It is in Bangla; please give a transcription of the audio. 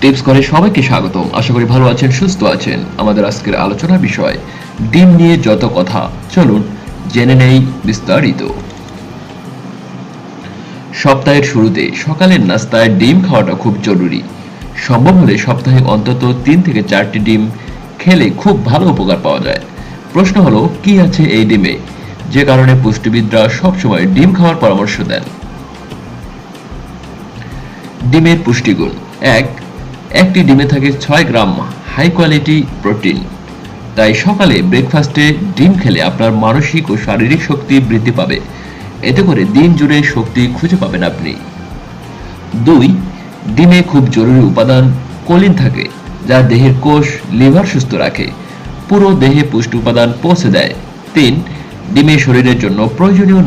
টিপস করে সবাইকে স্বাগতম। আশা করি ভালো আছেন, সুস্থ আছেন। আমাদের আজকের আলোচনার বিষয় ডিম নিয়ে যত কথা, চলুন জেনে নেই বিস্তারিত। সপ্তাহের শুরুতে সকালের নাস্তায় ডিম খাওয়াটা খুব জরুরি। সম্ভব হলে সপ্তাহে অন্তত 3 থেকে 4টি ডিম খেলে খুব ভালো উপকার পাওয়া যায়। প্রশ্ন হলো, কি আছে এই ডিমে যে কারণে পুষ্টিবিদরা সবসময় ডিম খাওয়ার পরামর্শ দেন? ডিমের পুষ্টিগুণ। একটি ডিমে থাকে 6 গ্রাম হাই কোয়ালিটি প্রোটিন। তাই সকালে ব্রেকফাস্টে ডিম খেলে আপনার মানসিক ও শারীরিক শক্তি বৃদ্ধি পাবে। এতে করে দিন জুড়ে শক্তি খুঁজে পাবেন আপনি। 2. ডিমে খুব জরুরি উপাদান কোলিন থাকে, যা দেহের কোষ, লিভার সুস্থ রাখে, পুরো দেহে পুষ্টি উপাদান পৌঁছে দেয়। 3. ডিমে শরীরের জন্য প্রয়োজনীয়